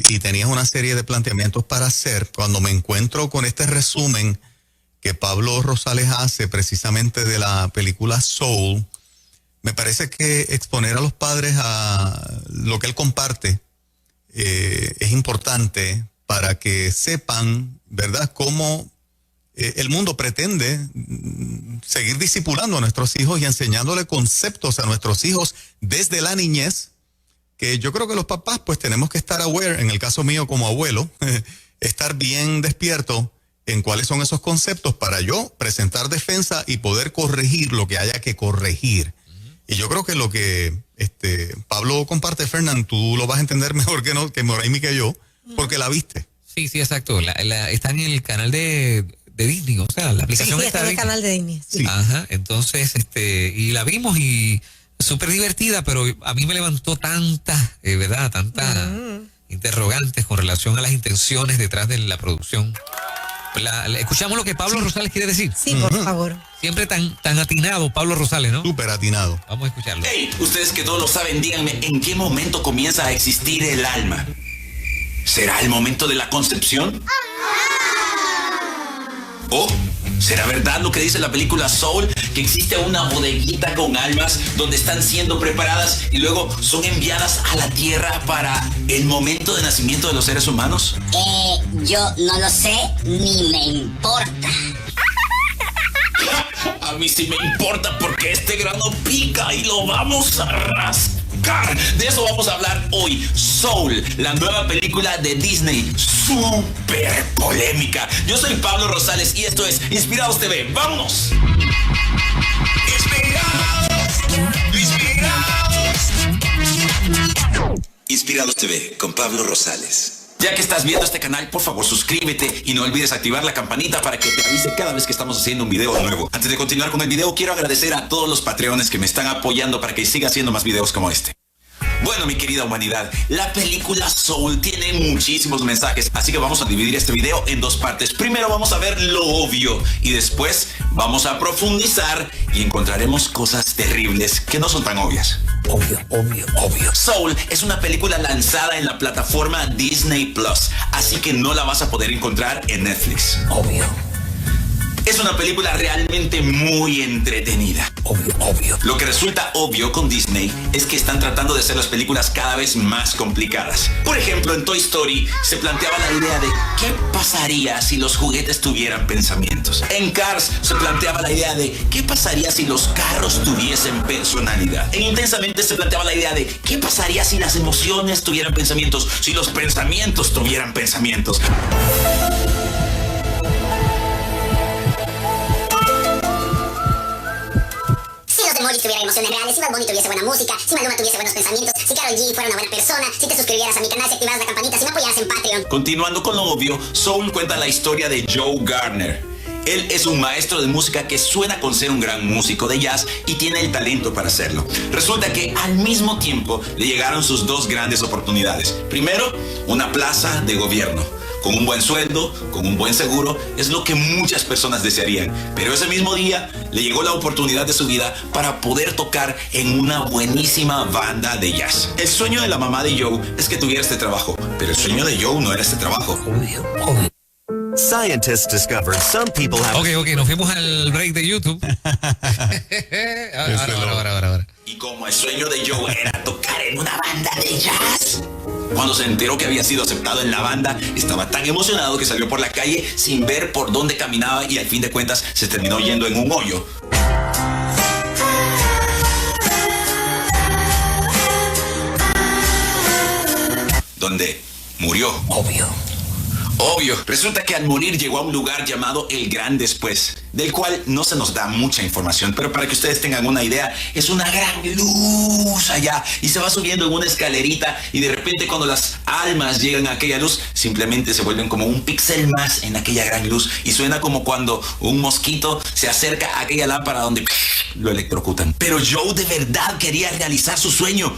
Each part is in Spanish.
y tenías una serie de planteamientos para hacer. Cuando me encuentro con este resumen que Pablo Rosales hace precisamente de la película Soul, me parece que exponer a los padres a lo que él comparte es importante para que sepan, ¿verdad?, cómo el mundo pretende seguir discipulando a nuestros hijos y enseñándole conceptos a nuestros hijos desde la niñez, que yo creo que los papás pues tenemos que estar aware, en el caso mío como abuelo, estar bien despierto en cuáles son esos conceptos para yo presentar defensa y poder corregir lo que haya que corregir. Y yo creo que lo que Pablo comparte, Fernán, tú lo vas a entender mejor que Moraimi que yo, porque la viste. Sí, exacto. Está en el canal de Disney, o sea, la aplicación está en el canal de Disney. Sí. Ajá, entonces, y la vimos y súper divertida, pero a mí me levantó tanta interrogantes con relación a las intenciones detrás de la producción. Escuchamos lo que Pablo Rosales quiere decir. Sí, por favor. Siempre tan atinado Pablo Rosales, ¿no? Súper atinado. Vamos a escucharlo. Hey, ustedes que todos lo saben, díganme, ¿en qué momento comienza a existir el alma? ¿Será el momento de la concepción? ¿O será verdad lo que dice la película Soul, que existe una bodeguita con almas donde están siendo preparadas y luego son enviadas a la tierra para el momento de nacimiento de los seres humanos? Yo no lo sé ni me importa. A mí sí me importa porque este grano pica y lo vamos a rascar. De eso vamos a hablar hoy. Soul, la nueva película de Disney, súper polémica. Yo soy Pablo Rosales y esto es Inspirados TV. ¡Vámonos! Inspirados TV con Pablo Rosales. Ya que estás viendo este canal, por favor suscríbete y no olvides activar la campanita para que te avise cada vez que estamos haciendo un video nuevo. Antes de continuar con el video, quiero agradecer a todos los patreones que me están apoyando para que siga haciendo más videos como este. Bueno, mi querida humanidad, la película Soul tiene muchísimos mensajes, así que vamos a dividir este video en dos partes. Primero vamos a ver lo obvio y después vamos a profundizar y encontraremos cosas terribles que no son tan obvias. Obvio. Soul es una película lanzada en la plataforma Disney Plus, así que no la vas a poder encontrar en Netflix. Obvio. Es una película realmente muy entretenida. Obvio. Lo que resulta obvio con Disney es que están tratando de hacer las películas cada vez más complicadas. Por ejemplo, en Toy Story se planteaba la idea de ¿qué pasaría si los juguetes tuvieran pensamientos? En Cars se planteaba la idea de ¿qué pasaría si los carros tuviesen personalidad? En Intensamente se planteaba la idea de ¿qué pasaría si las emociones tuvieran pensamientos? Si los pensamientos tuvieran pensamientos. Si tuviera emociones reales, si Bad Bunny tuviese buena música, si Maluma tuviese buenos pensamientos, si Karol G fuera una buena persona, si te suscribieras a mi canal, si activaras la campanita, si me apoyaras en Patreon. Continuando con lo obvio, Soul cuenta la historia de Joe Gardner. Él es un maestro de música que suena con ser un gran músico de jazz y tiene el talento para hacerlo. Resulta que al mismo tiempo le llegaron sus dos grandes oportunidades. Primero, una plaza de gobierno. Con un buen sueldo, con un buen seguro, es lo que muchas personas desearían. Pero ese mismo día le llegó la oportunidad de su vida para poder tocar en una buenísima banda de jazz. El sueño de la mamá de Joe es que tuviera este trabajo, pero el sueño de Joe no era este trabajo. Scientists discovered some people have... Ok, nos fuimos al break de YouTube. Ahora. Y como el sueño de Joe era tocar en una banda de jazz, cuando se enteró que había sido aceptado en la banda, estaba tan emocionado que salió por la calle sin ver por dónde caminaba y al fin de cuentas se terminó yendo en un hoyo. Donde murió. Obvio. Resulta que al morir llegó a un lugar llamado El Gran Después, del cual no se nos da mucha información, pero para que ustedes tengan una idea, es una gran luz allá y se va subiendo en una escalerita y de repente cuando las almas llegan a aquella luz, simplemente se vuelven como un píxel más en aquella gran luz y suena como cuando un mosquito se acerca a aquella lámpara donde lo electrocutan. Pero Joe de verdad quería realizar su sueño,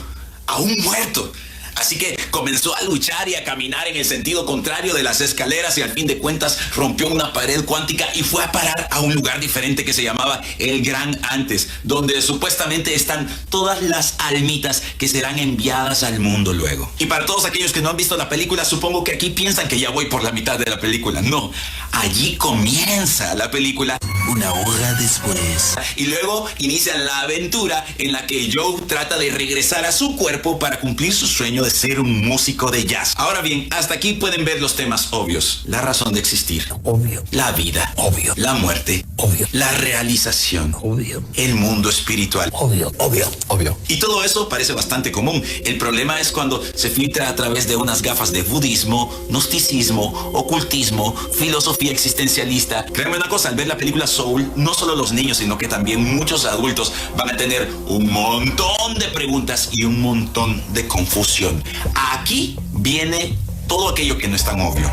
aún muerto. Así que comenzó a luchar y a caminar en el sentido contrario de las escaleras y al fin de cuentas rompió una pared cuántica y fue a parar a un lugar diferente que se llamaba el Gran Antes, donde supuestamente están todas las almitas que serán enviadas al mundo luego. Y para todos aquellos que no han visto la película, supongo que aquí piensan que ya voy por la mitad de la película. No, allí comienza la película una hora después. Y luego inician la aventura en la que Joe trata de regresar a su cuerpo para cumplir su sueño de ser un músico de jazz. Ahora bien, hasta aquí pueden ver los temas obvios. La razón de existir. Obvio. La vida. Obvio. La muerte. Obvio. La realización. Obvio. El mundo espiritual. Obvio. Obvio. Y todo eso parece bastante común. El problema es cuando se filtra a través de unas gafas de budismo, gnosticismo, ocultismo, filosofía existencialista. Créanme una cosa, al ver la película Soul, no solo los niños, sino que también muchos adultos van a tener un montón de preguntas y un montón de confusión. Aquí viene todo aquello que no es tan obvio.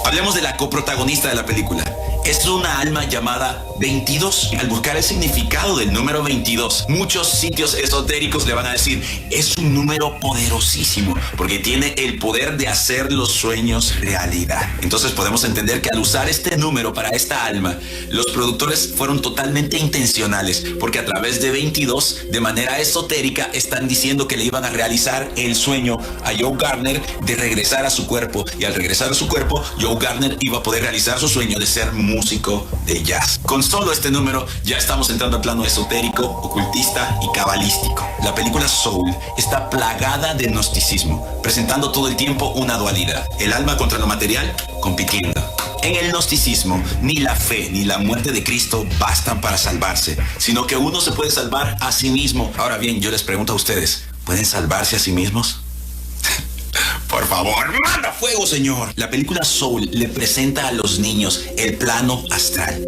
Hablemos de la coprotagonista de la película. Es una alma llamada 22. Al buscar el significado del número 22, muchos sitios esotéricos le van a decir, es un número poderosísimo, porque tiene el poder de hacer los sueños realidad. Entonces podemos entender que al usar este número para esta alma, los productores fueron totalmente intencionales, porque a través de 22, de manera esotérica, están diciendo que le iban a realizar el sueño a Joe Gardner de regresar a su cuerpo, y al regresar a su cuerpo, Joe Gardner iba a poder realizar su sueño de ser músico de jazz. Con solo este número ya estamos entrando al plano esotérico, ocultista y cabalístico. La película Soul está plagada de gnosticismo, presentando todo el tiempo una dualidad. El alma contra lo material, compitiendo. En el gnosticismo, ni la fe ni la muerte de Cristo bastan para salvarse, sino que uno se puede salvar a sí mismo. Ahora bien, yo les pregunto a ustedes, ¿pueden salvarse a sí mismos? Por favor, manda fuego, señor. La película Soul le presenta a los niños el plano astral,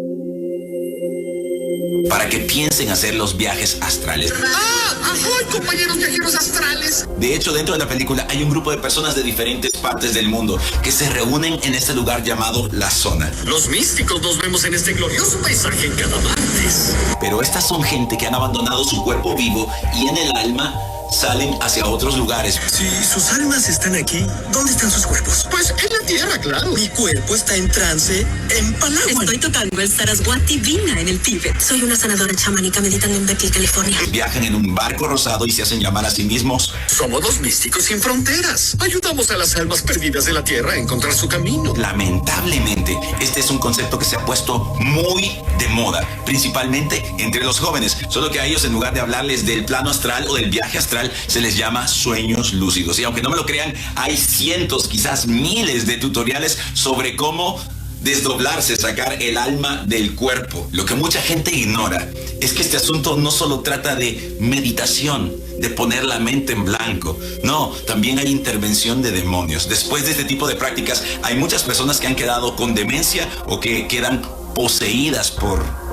para que piensen hacer los viajes astrales. ¡Ahoy, compañeros viajeros astrales! De hecho, dentro de la película hay un grupo de personas de diferentes partes del mundo que se reúnen en este lugar llamado La Zona. Los místicos nos vemos en este glorioso paisaje en cada martes. Pero estas son gente que han abandonado su cuerpo vivo y en el alma salen hacia otros lugares. Si sus almas están aquí, ¿dónde están sus cuerpos? Pues en la tierra, claro. Mi cuerpo está en trance en Palawan. Estoy tocando el Saraswati Vina en el Tíbet. Soy una sanadora chamánica meditando en Berkeley, California. Viajan en un barco rosado y se hacen llamar a sí mismos. Somos los místicos sin fronteras. Ayudamos a las almas perdidas de la tierra a encontrar su camino. Lamentablemente, este es un concepto que se ha puesto muy de moda, principalmente entre los jóvenes. Solo que a ellos, en lugar de hablarles del plano astral o del viaje astral, se les llama sueños lúcidos. Y aunque no me lo crean, hay cientos, quizás miles de tutoriales sobre cómo desdoblarse, sacar el alma del cuerpo. Lo que mucha gente ignora es que este asunto no solo trata de meditación, de poner la mente en blanco. No, también hay intervención de demonios. Después de este tipo de prácticas, hay muchas personas que han quedado con demencia o que quedan poseídas por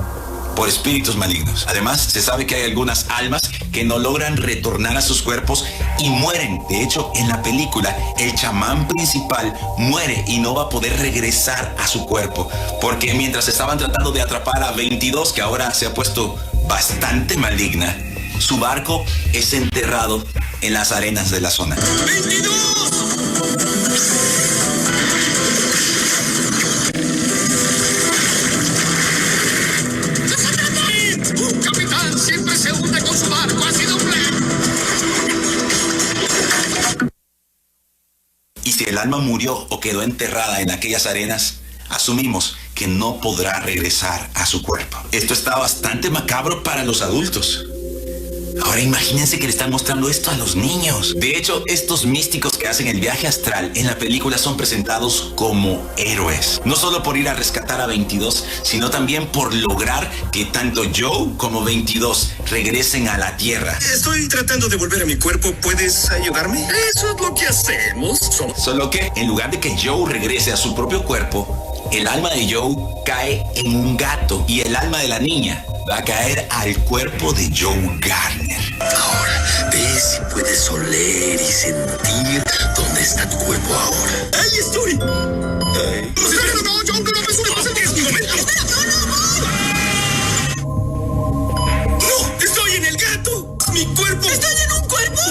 espíritus malignos. Además, se sabe que hay algunas almas que no logran retornar a sus cuerpos y mueren. De hecho, en la película, el chamán principal muere y no va a poder regresar a su cuerpo, porque mientras estaban tratando de atrapar a 22, que ahora se ha puesto bastante maligna, su barco es enterrado en las arenas de la zona. ¡22! Capitán siempre se hunde con su barco, ha sido un plan. Y si el alma murió o quedó enterrada en aquellas arenas, asumimos que no podrá regresar a su cuerpo. Esto está bastante macabro para los adultos. Ahora imagínense que le están mostrando esto a los niños. De hecho, estos místicos que hacen el viaje astral en la película son presentados como héroes. No solo por ir a rescatar a 22, sino también por lograr que tanto Joe como 22 regresen a la Tierra. Estoy tratando de volver a mi cuerpo. ¿Puedes ayudarme? Eso es lo que hacemos. Solo que en lugar de que Joe regrese a su propio cuerpo, el alma de Joe cae en un gato y el alma de la niña va a caer al cuerpo de Joe Gardner. Ahora, ve si puedes oler y sentir dónde está tu cuerpo ahora. ¡Ahí estoy! Ay. No, John, no me apresures, es mi momento. ¡No! ¡Estoy en el gato! ¡Mi cuerpo! ¿Estoy en un cuerpo?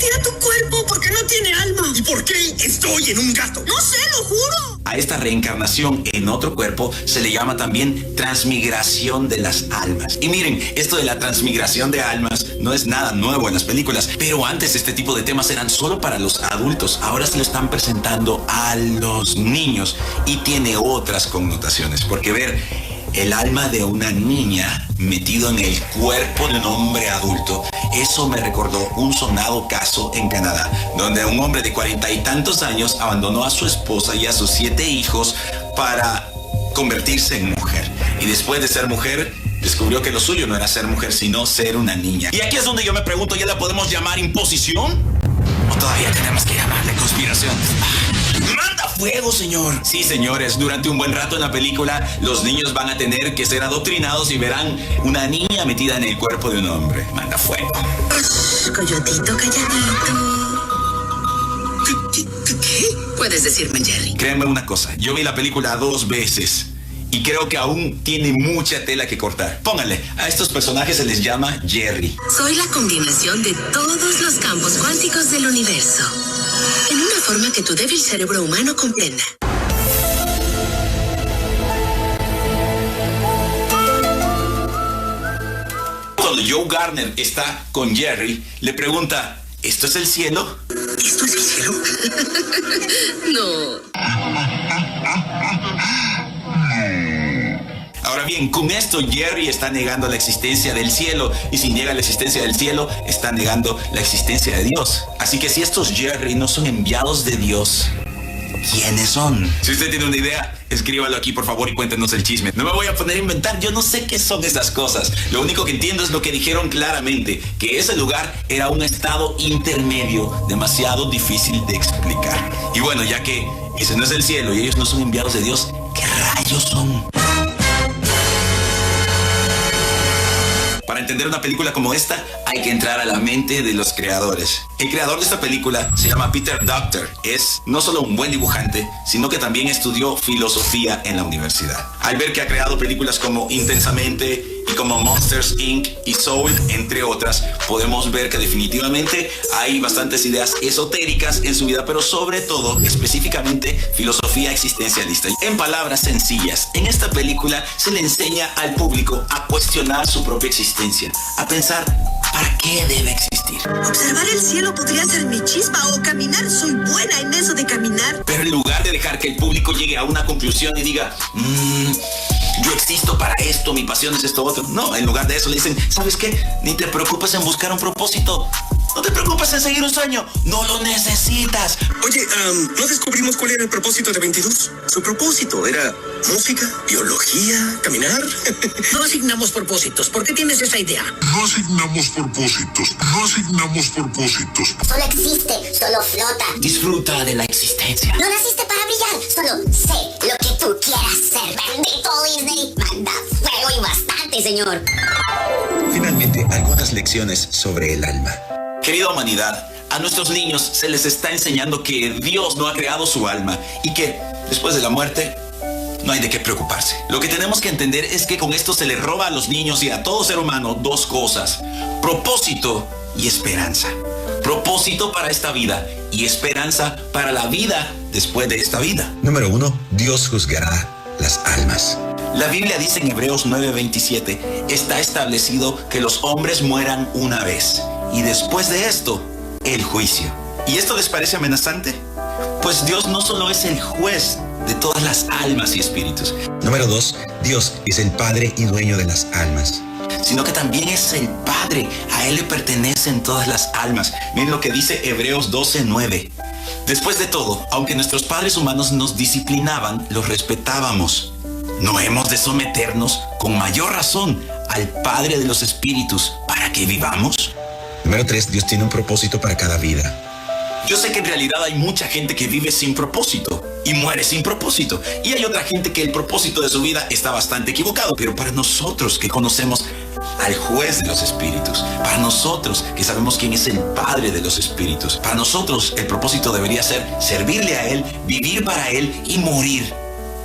Retira tu cuerpo porque no tiene alma. ¿Y por qué estoy en un gato? No sé, lo juro. A esta reencarnación en otro cuerpo se le llama también transmigración de las almas. Y miren, esto de la transmigración de almas no es nada nuevo en las películas, pero antes este tipo de temas eran solo para los adultos. Ahora se lo están presentando a los niños y tiene otras connotaciones, porque ver el alma de una niña metido en el cuerpo de un hombre adulto, eso me recordó un sonado caso en Canadá, donde un hombre de 40 y tantos años abandonó a su esposa y a sus 7 hijos para convertirse en mujer. Y después de ser mujer, descubrió que lo suyo no era ser mujer, sino ser una niña. Y aquí es donde yo me pregunto, ¿ya la podemos llamar imposición? ¿O todavía tenemos que llamarle conspiración? ¡Manda fuego, señor! Sí, señores, durante un buen rato en la película, los niños van a tener que ser adoctrinados y verán una niña metida en el cuerpo de un hombre. ¡Manda fuego! Coyotito, calladito. ¿Qué? Puedes decirme Jerry. Créanme una cosa, yo vi la película 2 veces y creo que aún tiene mucha tela que cortar. Pónganle, a estos personajes se les llama Jerry. Soy la combinación de todos los campos cuánticos del universo, en una forma que tu débil cerebro humano comprenda. Cuando Joe Garner está con Jerry, le pregunta, ¿esto es el cielo? ¿Esto es el cielo? No. Ahora bien, con esto Jerry está negando la existencia del cielo, y si niega la existencia del cielo, está negando la existencia de Dios. Así que si estos Jerry no son enviados de Dios, ¿quiénes son? Si usted tiene una idea, escríbalo aquí por favor y cuéntenos el chisme. No me voy a poner a inventar, yo no sé qué son estas cosas. Lo único que entiendo es lo que dijeron claramente, que ese lugar era un estado intermedio, demasiado difícil de explicar. Y bueno, ya que ese no es el cielo y ellos no son enviados de Dios, ¿qué rayos son? Para entender una película como esta, hay que entrar a la mente de los creadores. El creador de esta película se llama Peter Docter. Es no solo un buen dibujante, sino que también estudió filosofía en la universidad. Al ver que ha creado películas como Intensamente y como Monsters, Inc. y Soul, entre otras, podemos ver que definitivamente hay bastantes ideas esotéricas en su vida, pero sobre todo, específicamente, filosofía existencialista. En palabras sencillas, en esta película se le enseña al público a cuestionar su propia existencia, a pensar, ¿para qué debe existir? Observar el cielo podría ser mi chispa o caminar. Soy buena en eso de caminar. Pero en lugar de dejar que el público llegue a una conclusión y diga, yo existo para esto, mi pasión es esto otro. No, en lugar de eso le dicen, ¿sabes qué? Ni te preocupes en buscar un propósito. No te preocupes en seguir un sueño. No lo necesitas. Oye, ¿no descubrimos cuál era el propósito de 22? Su propósito era música, biología, caminar. No asignamos propósitos. ¿Por qué tienes esa idea? No asignamos propósitos. No asignamos propósitos. Solo existe, solo flota. Disfruta de la existencia. No naciste para brillar, solo sé lo que tú quieras ser. Bendito Disney, manda fuego y bastante, señor. Finalmente, algunas lecciones sobre el alma. Querida humanidad, a nuestros niños se les está enseñando que Dios no ha creado su alma y que después de la muerte no hay de qué preocuparse. Lo que tenemos que entender es que con esto se le roba a los niños y a todo ser humano dos cosas: propósito y esperanza. Propósito para esta vida y esperanza para la vida después de esta vida. Número 1. Dios juzgará las almas. La Biblia dice en Hebreos 9:27, está establecido que los hombres mueran una vez y después de esto, el juicio. ¿Y esto les parece amenazante? Pues Dios no solo es el juez de todas las almas y espíritus. Número 2. Dios es el Padre y dueño de las almas. Sino que también es el Padre. A Él le pertenecen todas las almas. Miren lo que dice Hebreos 12:9. Después de todo, aunque nuestros padres humanos nos disciplinaban, los respetábamos. ¿No hemos de someternos con mayor razón al Padre de los espíritus para que vivamos? Número 3. Dios tiene un propósito para cada vida. Yo sé que en realidad hay mucha gente que vive sin propósito y muere sin propósito. Y hay otra gente que el propósito de su vida está bastante equivocado. Pero para nosotros que conocemos al juez de los espíritus, para nosotros que sabemos quién es el Padre de los espíritus, para nosotros el propósito debería ser servirle a Él, vivir para Él y morir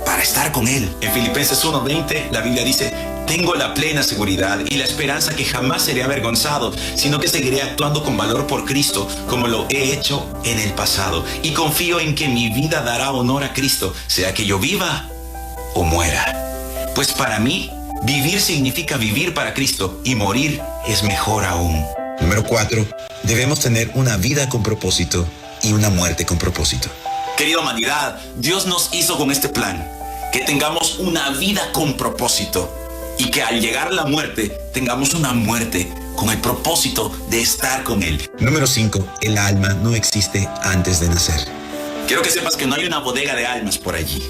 para estar con Él. En Filipenses 1:20 la Biblia dice, Tengo la plena seguridad y la esperanza que jamás seré avergonzado, sino que seguiré actuando con valor por Cristo, como lo he hecho en el pasado. Y confío en que mi vida dará honor a Cristo, sea que yo viva o muera. Pues para mí, vivir significa vivir para Cristo y morir es mejor aún. Número 4. Debemos tener una vida con propósito y una muerte con propósito. Querida humanidad, Dios nos hizo con este plan, que tengamos una vida con propósito y que al llegar la muerte, tengamos una muerte con el propósito de estar con Él. Número 5. El alma no existe antes de nacer. Quiero que sepas que no hay una bodega de almas por allí,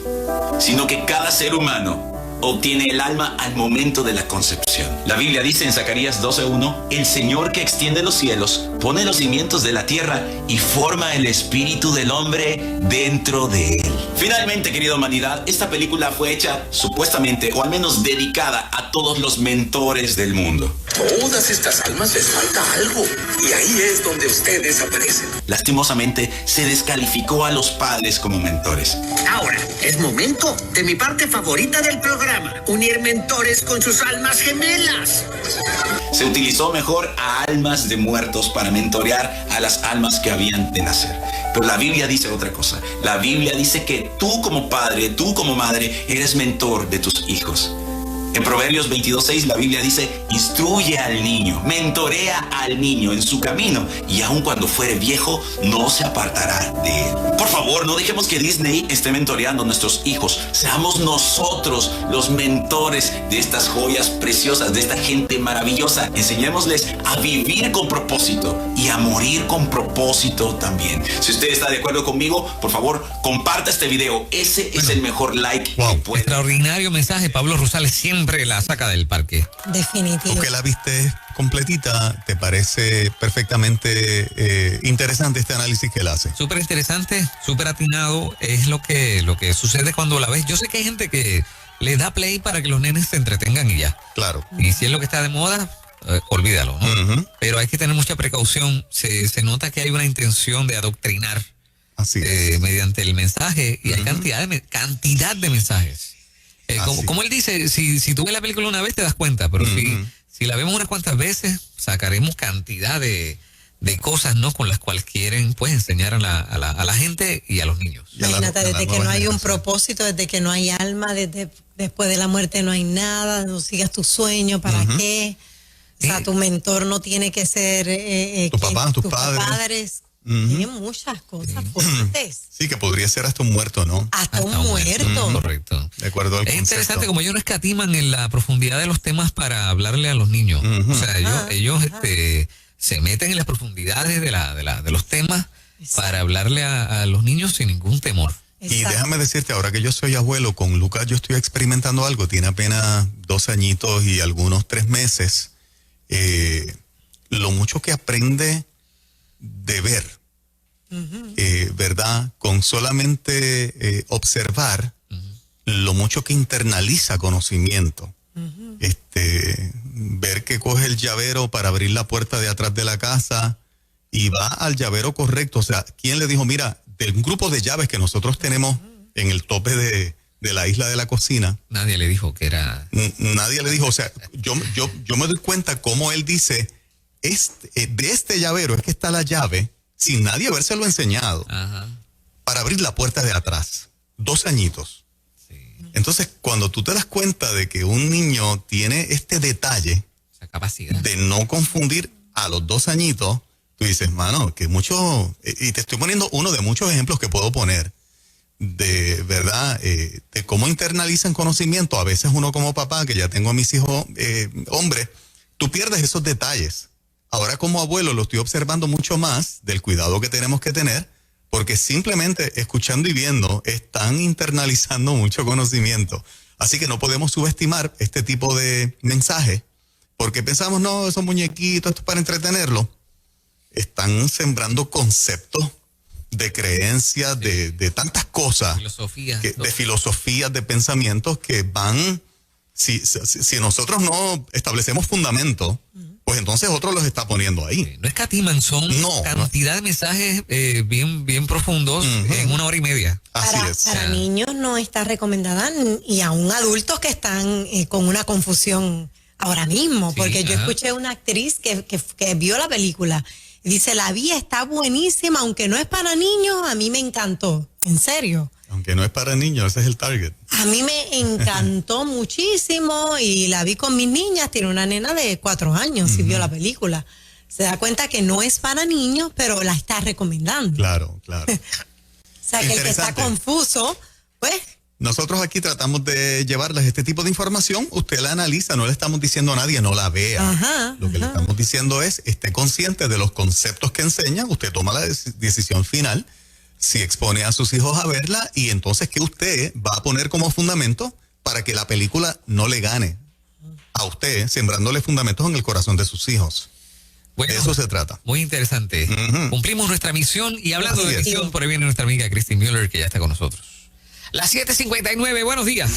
sino que cada ser humano obtiene el alma al momento de la concepción. La Biblia dice en Zacarías 12:1, el Señor que extiende los cielos, pone los cimientos de la tierra y forma el espíritu del hombre dentro de él. Finalmente, querida humanidad, esta película fue hecha supuestamente, o al menos dedicada a todos los mentores del mundo. Todas estas almas les falta algo. Y ahí es donde ustedes aparecen. Lastimosamente, se descalificó a los padres como mentores. Ahora, es momento de mi parte favorita del programa. Unir mentores con sus almas gemelas. Se utilizó mejor a almas de muertos para mentorear a las almas que habían de nacer. Pero la Biblia dice otra cosa. La Biblia dice que tú como padre, tú como madre, eres mentor de tus hijos. En Proverbios 22:6 la Biblia dice, instruye al niño, mentorea al niño en su camino, y aun cuando fuere viejo, no se apartará de él. Por favor, no dejemos que Disney esté mentoreando a nuestros hijos. Seamos nosotros los mentores de estas joyas preciosas, de esta gente maravillosa. Enseñémosles a vivir con propósito y a morir con propósito también. Si usted está de acuerdo conmigo, por favor, comparta este video. Ese es el mejor like que puede. Extraordinario mensaje. Pablo Rosales siempre la saca del parque. Definitivo. Tú que la viste completita, ¿te parece perfectamente interesante este análisis que él hace? Súper interesante, súper atinado. Es lo que sucede cuando la ves. Yo sé que hay gente que le da play para que los nenes se entretengan y ya. Claro. Y si es lo que está de moda, olvídalo, ¿no? Pero hay que tener mucha precaución. Se nota que hay una intención de adoctrinar. Así es. Mediante el mensaje, y hay cantidad de mensajes. Como él dice, si tú ves la película una vez te das cuenta, pero si la vemos unas cuantas veces, sacaremos cantidad de cosas, ¿no? Con las cuales quieren, pues, enseñar a la gente y a los niños. Imagínate, desde que no hay un propósito, desde que no hay alma, desde después de la muerte no hay nada, no sigas tu sueño, ¿para qué? O sea, tu mentor no tiene que ser tu papá, tus padres. Tiene muchas cosas fuertes. Sí, que podría ser hasta un muerto, ¿no? Hasta un muerto. Correcto. De acuerdo al concepto. Interesante como ellos no escatiman en la profundidad de los temas para hablarle a los niños. O sea, ellos se meten en las profundidades de los temas para hablarle a los niños sin ningún temor. Y déjame decirte, ahora que yo soy abuelo, con Lucas yo estoy experimentando algo. Tiene apenas 2 añitos y algunos 3 meses. Lo mucho que aprende de ver, ¿verdad? Con solamente observar, lo mucho que internaliza conocimiento. Ver que coge el llavero para abrir la puerta de atrás de la casa y va al llavero correcto. O sea, ¿quién le dijo, mira, del grupo de llaves que nosotros tenemos en el tope de la isla de la cocina? Nadie le dijo que era... Nadie le dijo, o sea, yo me doy cuenta cómo él dice, de este llavero es que está la llave, sin nadie habérselo enseñado, para abrir la puerta de atrás. 2 añitos. Sí. Entonces, cuando tú te das cuenta de que un niño tiene este detalle, esa capacidad de no confundir a los 2 añitos, tú dices, mano, que mucho, y te estoy poniendo uno de muchos ejemplos que puedo poner, de verdad, de cómo internalizan conocimiento. A veces uno como papá, que ya tengo a mis hijos hombres, tú pierdes esos detalles. Ahora como abuelo lo estoy observando mucho más del cuidado que tenemos que tener, porque simplemente escuchando y viendo están internalizando mucho conocimiento. Así que no podemos subestimar este tipo de mensajes, porque pensamos, no, esos muñequitos, esto es para entretenerlo. Están sembrando conceptos de creencias, de tantas cosas, de filosofías, de pensamientos que van, si nosotros no establecemos fundamentos, pues entonces otro los está poniendo ahí. No escatiman, son cantidad de mensajes bien profundos en 1 hora y media. Para niños no está recomendada, y aún adultos que están con una confusión ahora mismo, porque yo escuché una actriz que vio la película y dice, la vi, está buenísima, aunque no es para niños, a mí me encantó, en serio. Aunque no es para niños, ese es el target. A mí me encantó muchísimo y la vi con mis niñas. Tiene una nena de 4 años y vio la película. Se da cuenta que no es para niños, pero la está recomendando. Claro. O sea, que el que está confuso, pues... Nosotros aquí tratamos de llevarles este tipo de información. Usted la analiza, no le estamos diciendo a nadie no la vea. Lo que le estamos diciendo es, esté consciente de los conceptos que enseña. Usted toma la decisión final. Si expone a sus hijos a verla, y entonces que usted va a poner como fundamento para que la película no le gane a usted, sembrándole fundamentos en el corazón de sus hijos. Bueno, de eso se trata. Muy interesante. Cumplimos nuestra misión, y hablando de misión, por ahí viene nuestra amiga Christy Müller, que ya está con nosotros. Las 7:59, buenos días.